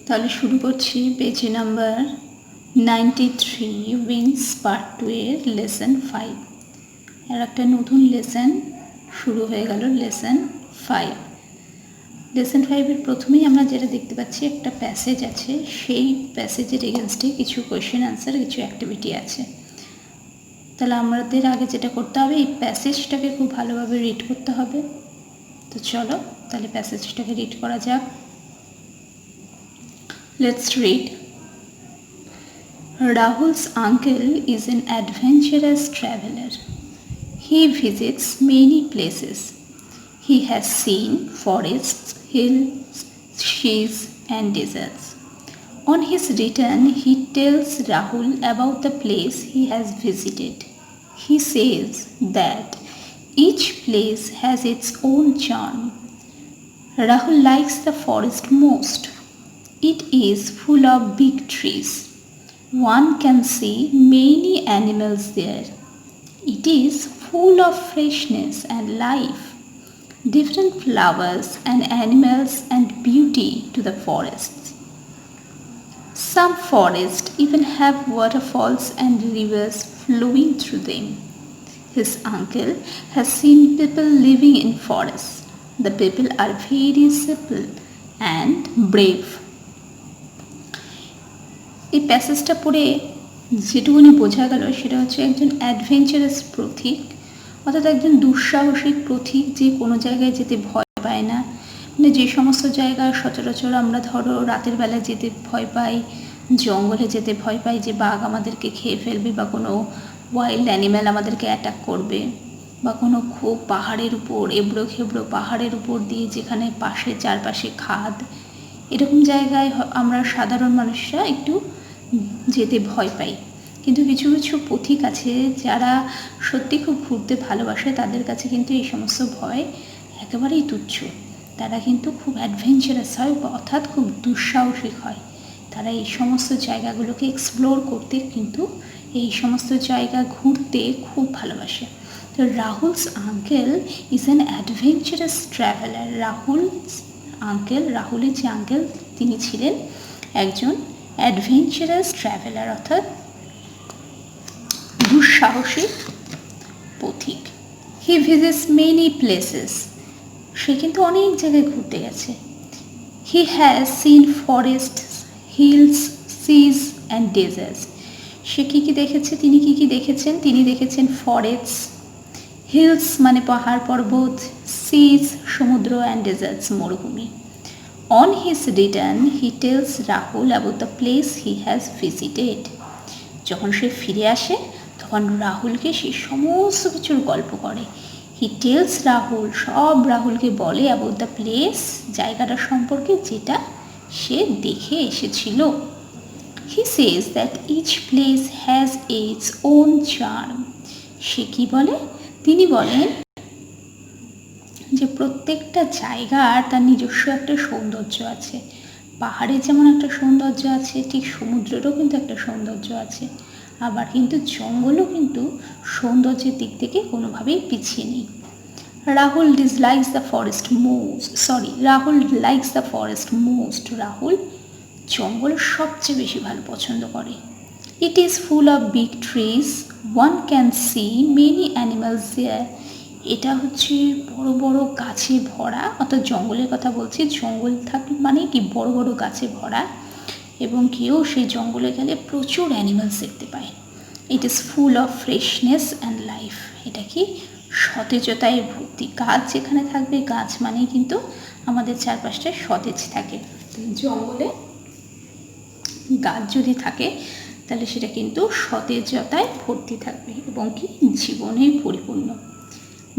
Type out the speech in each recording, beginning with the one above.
তাহলে শুরু করছি পেজ নাম্বার 93 উইংস পার্ট 2 এর লেসন 5। আর একটা নতুন লেসন শুরু হয়ে গেল, লেসন 5। লেসন 5 এর প্রথমেই আমরা যেটা দেখতে পাচ্ছি, একটা প্যাসেজ আছে, সেই প্যাসেজের এগেনস্টে কিছু কোয়েশ্চেন আনসার, কিছু অ্যাক্টিভিটি আছে। তাহলে আমাদের আগে যেটা করতে হবে, এই প্যাসেজটাকে খুব ভালোভাবে রিড করতে হবে। তো চলো তাহলে প্যাসেজটাকে রিড করা যাক। Let's read. Rahul's uncle is an adventurous traveler. He visits many places. He has seen forests, hills, seas, and deserts. On his return, he tells Rahul about the place he has visited. He says that each place has its own charm. Rahul likes the forest most. It is full of big trees. One can see many animals there. It is full of freshness and life, different flowers and animals and beauty to the forests. Some forests even have waterfalls and rivers flowing through them. His uncle has seen people living in forests. The people are very simple and brave. এই প্যাসেজটা পড়ে যেটুকুনি বোঝা গেল সেটা হচ্ছে একজন adventurous পথিক, অর্থাৎ একজন দুঃসাহসিক পথিক, যে কোনো জায়গায় যেতে ভয় পায় না। মানে যে সমস্ত জায়গা সচরাচর আমরা ধরো রাতের বেলা যেতে ভয় পাই, জঙ্গলে যেতে ভয় পাই যে বাঘ আমাদেরকে খেয়ে ফেলবে, বা কোনো ওয়াইল্ড অ্যানিম্যাল আমাদেরকে অ্যাটাক করবে, বা কোনো খুব পাহাড়ের উপর এবড়ো খেবড়ো পাহাড়ের উপর দিয়ে যেখানে পাশে চারপাশে খাদ, এরকম জায়গায় আমরা সাধারণ মানুষরা একটু যেতে ভয় পাই। কিন্তু কিছু কিছু পথিক আছে যারা সত্যি খুব ঘুরতে ভালোবাসে, তাদের কাছে কিন্তু এই সমস্ত ভয় একেবারেই তুচ্ছ। তারা কিন্তু খুব অ্যাডভেঞ্চারাস হয়, অর্থাৎ খুব দুঃসাহসিক হয়। তারা এই সমস্ত জায়গাগুলোকে এক্সপ্লোর করতে, কিন্তু এই সমস্ত জায়গা ঘুরতে খুব ভালোবাসে। তো Rahul's uncle is an adventurous traveller. রাহুলের যে আঙ্কেল, তিনি ছিলেন একজন অ্যাডভেঞ্চারাস ট্রাভেলার, অর্থাৎ দুঃসাহসিক পথিক। He visits many places. সে কিন্তু অনেক জায়গায় ঘুরতে গেছে। He has seen forests, hills, seas and deserts. সে কী কী দেখেছে, তিনি কী কী দেখেছেন? তিনি দেখেছেন ফরেস্টস, হিলস মানে পাহাড় পর্বত, সিজ সমুদ্র, অ্যান্ড ডেজার্টস মরুভূমি। On his return, he tells Rahul about the place he has visited. যখন সে ফিরে আসে তখন রাহুলকে সে সমস্ত কিছুর গল্প করে। হি টেলস রাহুল, সব রাহুলকে বলে অ্যাবাউট দ্য প্লেস, জায়গাটা সম্পর্কে যেটা সে দেখে এসেছিল। He says that each place has its own charm. সে কি বলে? তিনি বলেন যে প্রত্যেকটা জায়গার তার নিজস্ব একটা সৌন্দর্য আছে। পাহাড়ে যেমন একটা সৌন্দর্য আছে, ঠিক সমুদ্রেরও কিন্তু একটা সৌন্দর্য আছে। আবার কিন্তু জঙ্গলও কিন্তু সৌন্দর্যের দিক থেকে কোনোভাবেই পিছিয়ে নেই। Rahul likes the forest most. Rahul জঙ্গল সবচেয়ে বেশি ভালো পছন্দ করে। It is full of big trees, one can see many animals there. এটা হচ্ছে বড় বড় গাছে ভরা, অর্থাৎ জঙ্গলের কথা বলছি। জঙ্গল থাকে মানে কি বড় বড় গাছে ভরা, এবং কেউ সেই জঙ্গলে গেলে প্রচুর অ্যানিমালস দেখতে পায়। ইট is full of freshness and life. এটা কি সতেজতায় ভর্তি। গাছ যেখানে থাকবে, গাছ মানেই কিন্তু আমাদের চারপাশটা সতেজ থাকে। জঙ্গলে গাছ যদি থাকে তাহলে সেটা কিন্তু সতেজতায় ভর্তি থাকবে এবং কি জীবনে পরিপূর্ণ।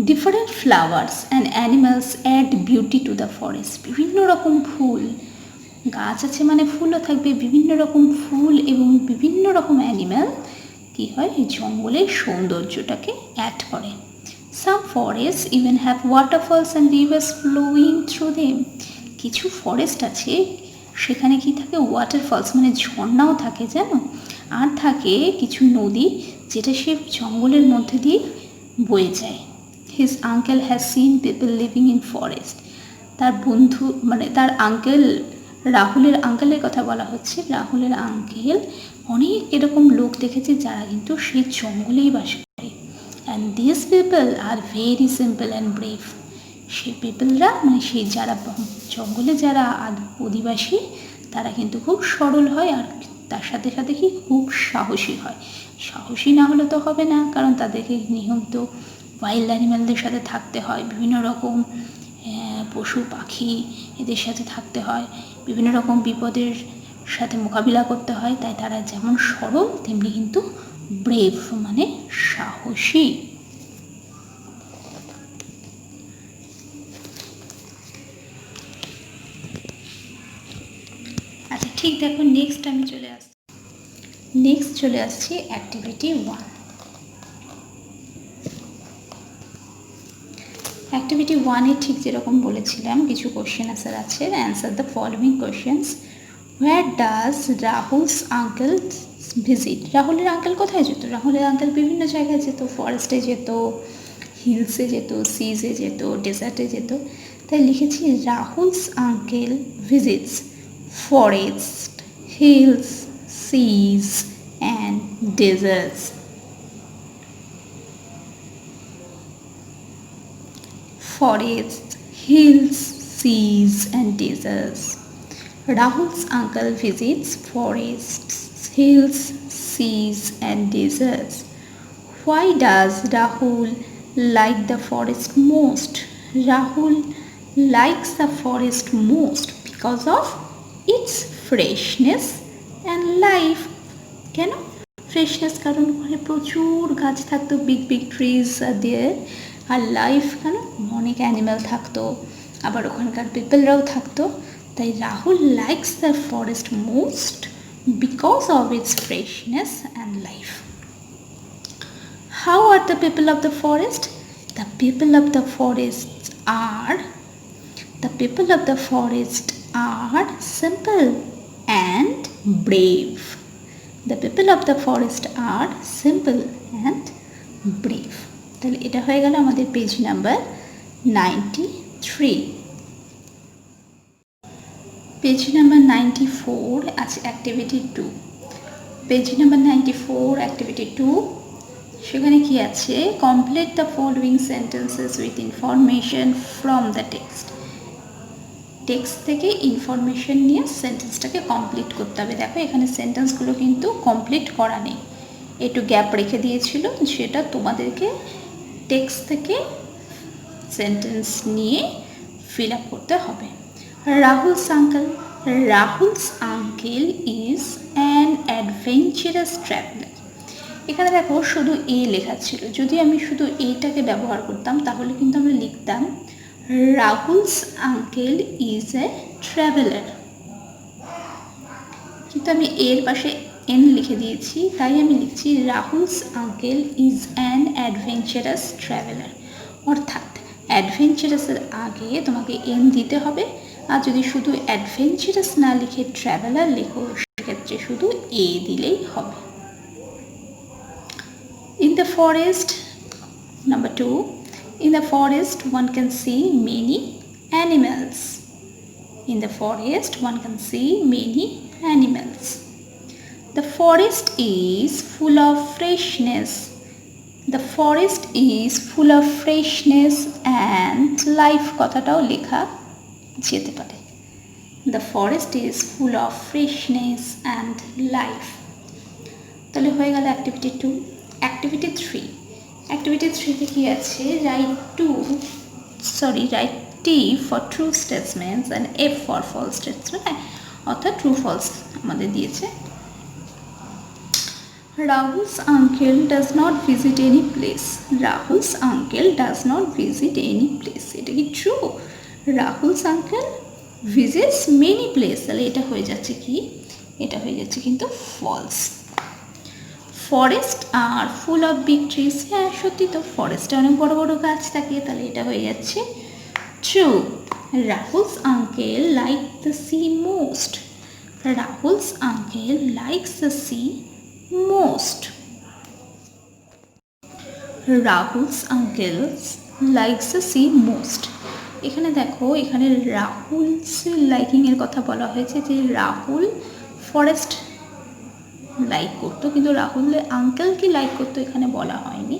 Different flowers and animals add beauty to the forest. বিভিন্ন রকম ফুল, গাছ আছে মানে ফুলও থাকবে, বিভিন্ন রকম ফুল এবং বিভিন্ন রকম অ্যানিম্যাল কী হয়, এই জঙ্গলের সৌন্দর্যটাকে অ্যাড করে। Some forest even have waterfalls and rivers flowing through them. কিছু ফরেস্ট আছে সেখানে কি থাকে, ওয়াটারফলস মানে ঝর্ণাও থাকে জানো, আর থাকে কিছু নদী যেটা সে জঙ্গলের মধ্যে দিয়ে বয়ে যায়। His uncle has seen people living in forest. তার বন্ধু মানে তার আঙ্কেল রাহুলের আঙ্কেলের কথা বলা হচ্ছে। রাহুলের আঙ্কেল অনেক এরকম লোক দেখেছে যারা কিন্তু সেই জঙ্গলেই বাস করে। And this people are very simple and brave. সেই পিপলরা মানে সেই যারা জঙ্গলে যারা অধিবাসী তারা কিন্তু খুব সরল হয়, আর তার সাথে সাথে কি খুব সাহসী হয়। সাহসী না হলে তো হবে না, কারণ তাদেরকে নিয়মিত ওয়াইল্ড অ্যানিম্যালদের সাথে থাকতে হয়, বিভিন্ন রকম পশু পাখি এদের সাথে থাকতে হয়, বিভিন্ন রকম বিপদের সাথে মোকাবিলা করতে হয়। তাই তারা যেমন সরল তেমনি কিন্তু ব্রেভ মানে সাহসী। আচ্ছা ঠিক দেখো, নেক্সট চলে আসছি অ্যাক্টিভিটি 1। অ্যাক্টিভিটি 1-এ ঠিক যেরকম বলেছিলাম কিছু কোশ্চেন আনসার আছে। Answer the following questions. Where does Rahul's uncle visit? রাহুলের আঙ্কেল কোথায় যেত? রাহুলের আঙ্কেল বিভিন্ন জায়গায় যেত, ফরেস্টে যেত, হিলসে যেত, সিজে যেত, ডেজার্টে যেত। তাই লিখেছি Rahul's uncle visits forest, hills, seas and deserts. Forests, hills, seas and deserts. Rahul's uncle visits forests, hills, seas and deserts. Why does Rahul like the forest most? Rahul likes the forest most because of its freshness and life. কেন freshness? কারণ ওখানে প্রচুর গাছ থাকতো, big big trees are there. আর life কেন? অনেক animal থাকতো, আবার ওখানকার পিপলরাও থাকতো। তাই Rahul likes the forest most because of its freshness and life. How are the people of the forest? The people of the forest are simple and brave. The people of the forest are simple and brave. তাহলে এটা হয়ে গেল আমাদের page number 93। Page number 94 আছে activity 2। Page number 94 activity 2, সেখানে কি আছে? Complete the following sentences with information from the text. Text থেকে ইনফরমেশন নিয়ে সেন্টেন্সটাকে কমপ্লিট করতে হবে। দেখো এখানে সেন্টেন্সগুলো কিন্তু কমপ্লিট করা নেই, একটু গ্যাপ রেখে দিয়েছিল, সেটা তোমাদেরকে টেক্সট থেকে সেন্টেন্স নিয়ে ফিল আপ করতে হবে। Rahul's uncle is an adventurous traveller. এখানে দেখো শুধু এ লেখা ছিল, যদি আমি শুধু এটাকে ব্যবহার করতাম তাহলে কিন্তু আমরা লিখতাম Rahul's uncle is a traveller. কিন্তু আমি এর পাশে এন লিখে দিয়েছি, তাই আমি লিখছি Rahul's uncle is an adventurous traveller. অর্থাৎ অ্যাডভেঞ্চারাসের আগে তোমাকে এন দিতে হবে, আর যদি শুধু অ্যাডভেঞ্চারাস না লিখে ট্রাভেলার লেখো সেক্ষেত্রে শুধু এ দিলেই হবে। In the forest, number 2, in the forest one can see many animals. In the forest one can see many animals. The forest is full of freshness. The forest is full of freshness and life কথাটাও লেখা যেতে পারে। The forest is full of freshness and life. তাহলে হয়ে গেল activity 2। Activity 3, activity 3-তে কি আছে? Write T for true statements and F for false statement, অর্থাৎ ট্রু ফলস আমাদের দিয়েছে। Rahul's uncle does not visit any place. Rahul's uncle does not visit any place, এটা কি true? Rahul's uncle visits many place, তাহলে এটা হয়ে যাচ্ছে কি? এটা হয়ে যাচ্ছে কিন্তু false. Forest are full of big trees, হ্যাঁ সত্যি তো, ফরেস্টে অনেক বড় বড় গাছ থাকে, তাহলে এটা হয়ে যাচ্ছে true. Rahul's uncle like the sea most. Rahul's uncle likes the sea most. Rahul's uncle likes the sea most. এখানে দেখো, এখানে রাহুলস লাইকিংয়ের কথা বলা হয়েছে, যে রাহুল ফরেস্ট লাইক করতো, কিন্তু রাহুলের আঙ্কেল কি লাইক করতো এখানে বলা হয়নি,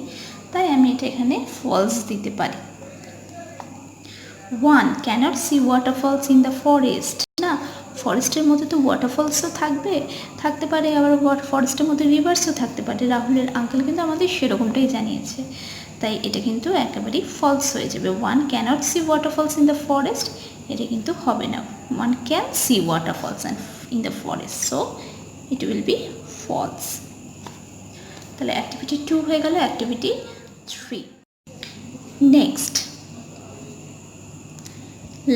তাই আমি এটা এখানে ফলস দিতে পারি। 1 cannot see waterfalls in the forest, না, ফরেস্টের মধ্যে তো ওয়াটারফলসও থাকতে পারে, আবার ফরেস্টের মধ্যে রিভার্সও থাকতে পারে। রাহুলের আঙ্কেল কিন্তু আমাদের সেরকমটাই জানিয়েছে, তাই এটা কিন্তু একেবারেই ফলস হয়ে যাবে। 1 cannot see waterfalls in the forest, এটা কিন্তু হবে না। 1 can see waterfalls in the forest, so it will be false। তাহলে অ্যাক্টিভিটি 2 হয়ে গেল, activity 3। Next,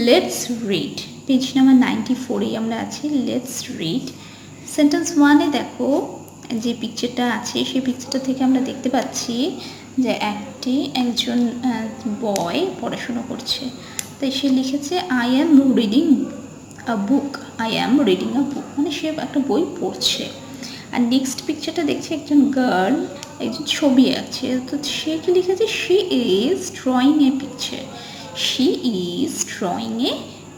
let's read, page number 94-এ আমরা আছি। লেটস রিড সেন্টেন্স 1-এ দেখো, যে পিকচারটা আছে সেই পিকচারটা থেকে আমরা দেখতে পাচ্ছি যে একজন বয় পড়াশুনো করছে, তাই সে লিখেছে I am reading a book, I am reading a book, মানে সে একটা বই পড়ছে। আর নেক্সট পিকচারটা দেখছি একজন গার্ল, একজন ছবি আছে, তো সে কি লিখেছে, she is drawing a picture, she is drawing a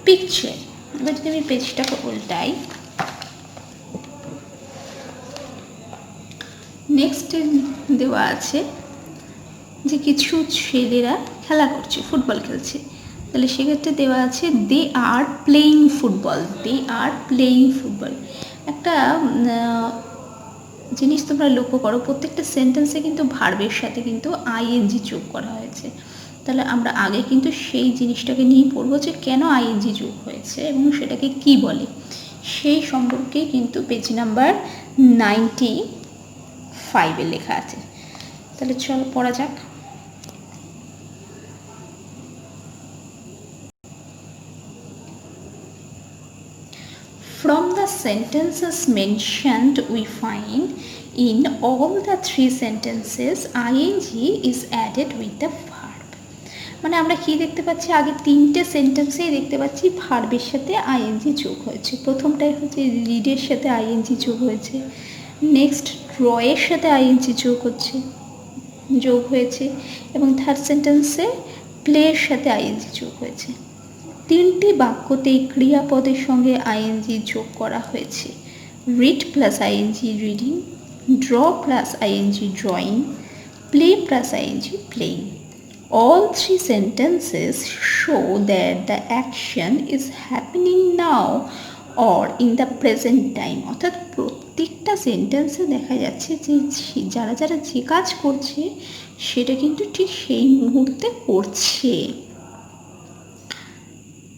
picture. এবার যদি আমি পেজটা উল্টাই, নেক্সট দেওয়া আছে যে কিছু ছেলেরা খেলা করছে, ফুটবল খেলছে, তাহলে সেক্ষেত্রে দেওয়া আছে they are playing football, they are playing football. একটা জিনিস তোমরা লক্ষ্য করো, প্রত্যেকটা সেন্টেন্সে কিন্তু ভার্বের সাথে কিন্তু আইএনজি যোগ করা হয়েছে। তাহলে আমরা আগে কিন্তু সেই জিনিসটাকে নিয়ে পড়বো যে কেন আইএনজি যোগ হয়েছে এবং সেটাকে কি বলে, সেই সম্পর্কে কিন্তু পেজ নাম্বার 95-এ লেখা আছে। তাহলে চলো পড়া যাক। From the sentences mentioned, we find in all the 3 sentences ing is added with the verb. মানে আমরা কি দেখতে পাচ্ছি, আগে 3টে সেন্টেন্সেই দেখতে পাচ্ছি ভার্বের সাথে আইএনজি যোগ হয়েছে। প্রথমটাই হচ্ছে রিডের সাথে আইএনজি যোগ হয়েছে, নেক্সট ড্রয়ের সাথে আইএনজি যোগ হয়েছে এবং থার্ড সেন্টেন্সে প্লের সাথে আইএনজি যোগ হয়েছে। 3টি বাক্যতেই ক্রিয়াপদের সঙ্গে আইএনজি যোগ করা হয়েছে, read plus ING reading, draw plus ING drawing, play plus ING playing. All 3 sentences show that the action is happening now or in the present time, অর্থাৎ প্রত্যেকটা সেন্টেন্সে দেখা যাচ্ছে যে যারা যে কাজ করছে সেটা কিন্তু ঠিক সেই মুহূর্তে করছে,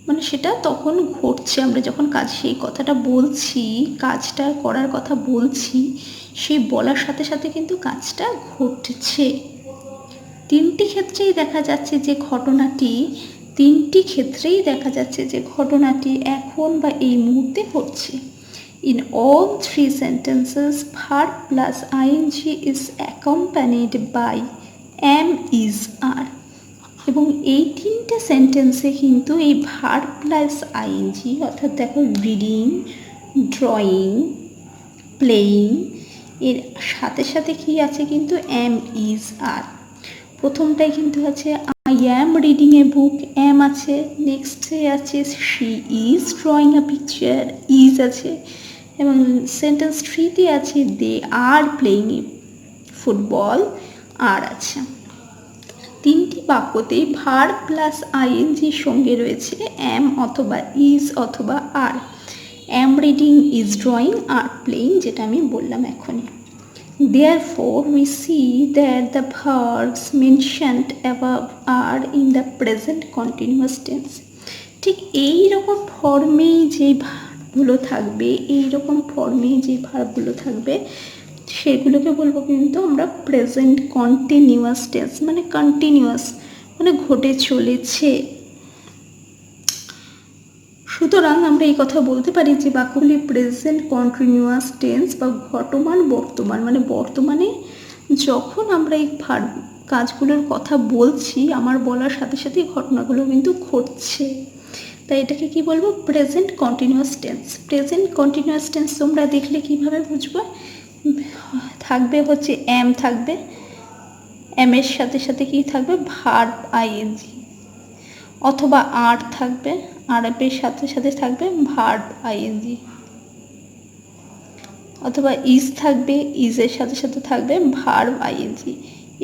মানে সেটা তখন ঘটছে। আমরা যখন সেই কথাটা বলছি, কাজটা করার কথা বলছি, সেই বলার সাথে সাথে কিন্তু কাজটা ঘটছে। 3টি ক্ষেত্রেই দেখা যাচ্ছে যে ঘটনাটি এখন বা এই মুহূর্তে ঘটছে। In all 3 sentences, verb plus ing is accompanied by am, is, are. এবং এই 3টে সেন্টেন্সে কিন্তু এই ভার্ব প্লাস আইএনজি, অর্থাৎ দেখো রিডিং, ড্রয়িং, প্লেয়িং, এর সাথে সাথে কি আছে কিন্তু এম, ইজ, আর। প্রথমটাই কিন্তু আছে I am reading a book, am আছে, নেক্সটে আছে she is drawing a picture, is আছে, এবং সেন্টেন্স 3তে আছে they are playing a football, আর আছে। 3টি বাক্যতেই ভার্ব প্লাস আইএনজির সঙ্গে রয়েছে এম অথবা ইজ অথবা are. Am reading, is drawing, are playing, যেটা আমি বললাম এখনই। Therefore, we see that the verbs mentioned above are in the present continuous tense. ঠিক এই রকম ফর্মেই যে ভার্বগুলো থাকবে, সেগুলোকে বলবো কিন্তু আমরা প্রেজেন্ট কন্টিনিউয়াস টেন্স, মানে কন্টিনিউয়াস, মানে ঘটে চলেছে। সুতরাং আমরা এই কথা বলতে পারি যে বাক্যগুলি প্রেজেন্ট কন্টিনিউয়াস টেন্স বা ঘটমান বর্তমান, মানে বর্তমানে যখন আমরা এই কাজগুলোর কথা বলছি, আমার বলার সাথে সাথে ঘটনাগুলো কিন্তু ঘটছে, তাই এটাকে কি বলবো, present continuous tense. Present continuous tense তোমরা দেখলে কিভাবে বুঝবো, থাকবে হচ্ছে এম, থাকবে এম এর সাথে সাথে কি থাকবে ভার্ব আইএনজি, অথবা আর থাকবে, আরবের সাথে সাথে থাকবে ভার্ব আইএনজি, অথবা ইজ থাকবে, ইজের সাথে সাথে থাকবে ভার্ব আইএনজি।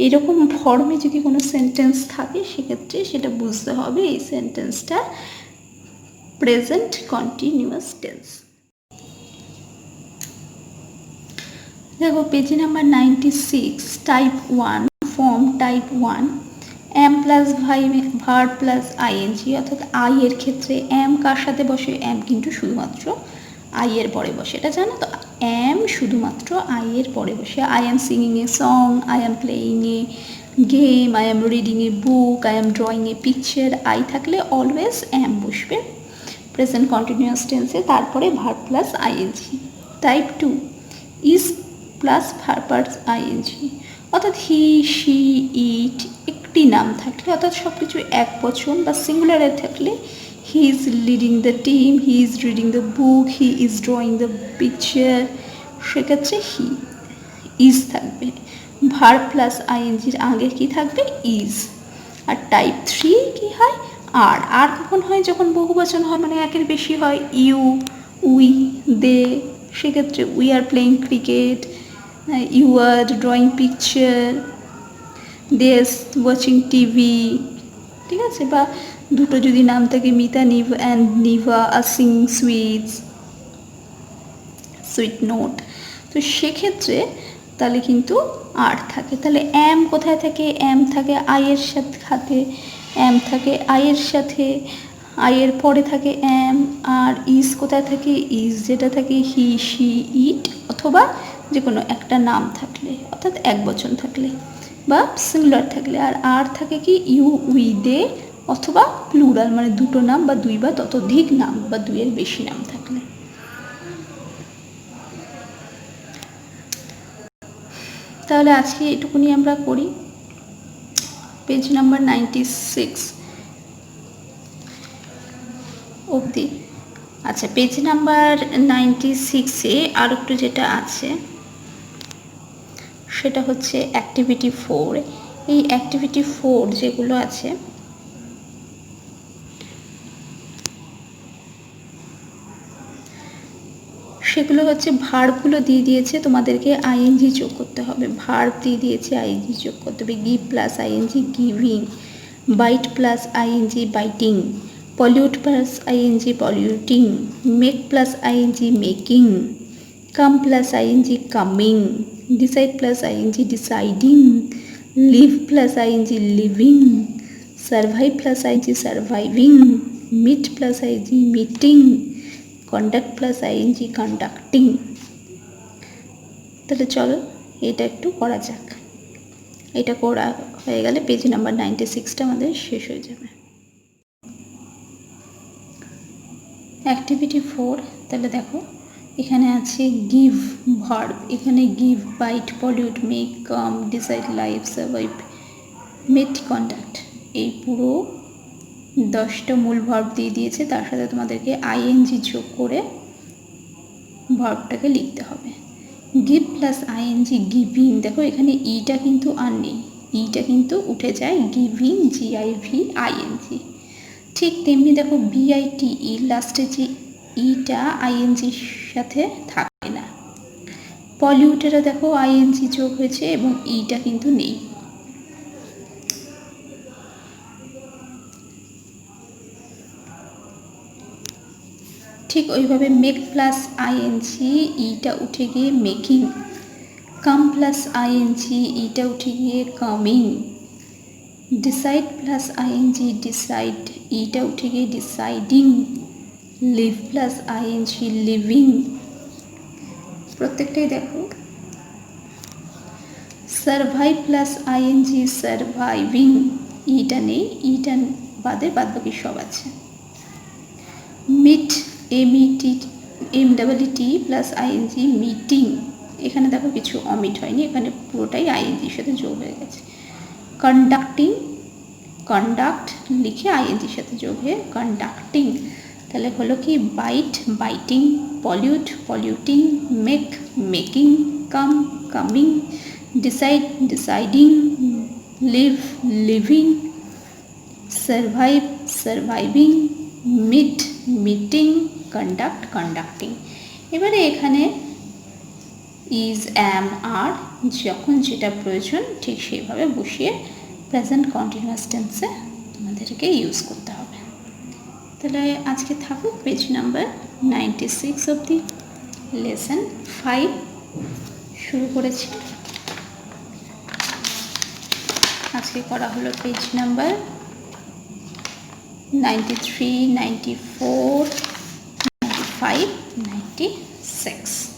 এরকম ফর্মে যদি কোনো সেন্টেন্স থাকে সেক্ষেত্রে সেটা বুঝতে হবে এই সেন্টেন্সটা প্রেজেন্ট কন্টিনিউয়াস টেন্স। দেখো page number 96, type 1, form type 1, am plus verb plus ING, অর্থাৎ আই এর ক্ষেত্রে এম কার সাথে বসে? এম কিন্তু শুধুমাত্র আই এর পরে বসে, এটা জানো তো? এম শুধুমাত্র আই এর পরে বসে। I am singing a song, I am playing a game, I am reading a book, I am drawing a picture. I থাকলে অলওয়েজ এম বসবে প্রেজেন্ট কন্টিনিউয়াস টেন্সে, তারপরে verb plus ING. Type 2, is plus verb plus ING, অর্থাৎ he, she, ইট একটি নাম থাকলে, অর্থাৎ সব কিছু এক বচন বা সিঙ্গুলারে থাকলে, he is leading the team, he is reading the book, he is drawing the picture, সেক্ষেত্রে হি ইজ থাকবে। ভার্ব প্লাস আইএনজির আগে কি থাকবে? ইজ। আর টাইপ 3 কি হয়? আর। আর কখন হয়? যখন বহুবচন হয়, মানে একের বেশি হয়। ইউ, উই, দে, সেক্ষেত্রে we are playing cricket, you are drawing picture, they watching TV, ঠিক আছে? বা দুটো যদি নাম থাকে, Mita নিভ and Nibha R Singh sweet note, তো সেক্ষেত্রে তাহলে কিন্তু আর থাকে। তাহলে এম কোথায় থাকে? এম থাকে আইয়ের সাথে, এম থাকে আইয়ের সাথে, আইয়ের পরে থাকে এম। আর ইজ কোথায় থাকে? ইজ যেটা থাকে হি, শি, ইট, অথবা যে কোনো একটা নাম থাকলে, অর্থাৎ এক বচন থাকলে বা সিঙ্গুলার থাকলে। আর থাকে কি? ইউ, উই, দে, অথবা প্লুরাল, মানে দুটো নাম বা দুই বা ততোধিক নাম বা দুইয়ের বেশি নাম থাকলে। তাহলে আজকে এটুকুনি আমরা করি। পেজ নাম্বার 96 অবধি। আচ্ছা, পেজ নাম্বার 96-এ আর একটু যেটা আছে সেটা হচ্ছে অ্যাক্টিভিটি 4। এই অ্যাক্টিভিটি 4 যেগুলো আছে সেগুলো হচ্ছে ভার্বগুলো দিয়ে দিয়েছে, তোমাদেরকে আইএনজি যোগ করতে হবে। ভার্ব দিয়ে দিয়েছে, আইএনজি যোগ করতে হবে। Give plus ING giving, bite plus ING biting, pollute plus ING polluting, make plus ING making, come plus ING coming, decide plus ING deciding, live plus ING living, survive plus ING surviving, meet plus ING meeting, conduct plus ING conducting. তাহলে চলো এটা একটু করা যাক। এটা করা হয়ে গেলে পেজ নাম্বার 96টা আমাদের শেষ হয়ে যাবে। অ্যাক্টিভিটি 4, তাহলে দেখো এখানে আছে গিভ ভার্ব, এখানে give, bite, pollute, make, come, decide, live, survive, meet, conduct, এই পুরো 10টা মূল ভার্ব দিয়ে দিয়েছে। তার সাথে তোমাদেরকে আইএনজি যোগ করে ভার্বটাকে লিখতে হবে। গিভ প্লাস আইএনজি গিভিং, দেখো এখানে ইটা কিন্তু আর নেই, ইটা কিন্তু উঠে যায়, গিভিং, জিআইভি আইএনজি। ঠিক তেমনি দেখো বিআইটিই লাস্টে যে ইটা আইএনজির সাথে থাকে না। পলিউটেরা দেখো আইএনজি যোগ হয়েছে এবং ইটা কিন্তু নেই। ঠিক ওইভাবে মেক প্লাস আইএনজি ইটা উঠে গিয়ে মেকিং, কাম প্লাস আইএনজি ইটা উঠে গিয়ে coming, decide plus ING decide ইটা উঠে গিয়ে deciding, live plus ING living. প্রত্যেকটাই দেখো। সার্ভাইভ প্লাস আইএনজি সার্ভাইভিং, ইটা নেই, ইটা বাদে বাদবাকি সব আছে। Meet, M double E T plus ING meeting, এখানে দেখো কিছু অমিট হয়নি, এখানে পুরোটাই আইএনজির সাথে যোগ হয়ে গেছে। কন্ডাক্টিং, কন্ডাক্ট লিখে আইএনজির সাথে যোগ হয়ে কন্ডাক্টিং, তাহলে হলো কি bite biting, pollute polluting, make making, come coming, decide deciding, live living, survive surviving, meet, meeting, conduct, conducting. এবারে এখানে ইজ, অ্যাম, আর যখন যেটা প্রয়োজন ঠিক সেইভাবে বসিয়ে প্রেজেন্ট কন্টিনিউয়াস টেন্সে আমাদেরকে ইউজ করতে হবে। তাহলে আজকে থাকুক পেজ নাম্বার 96 অবধি, লেসন 5 শুরু করেছি। আজকে করা হলো পেজ নাম্বার 93, 94, 95, 96।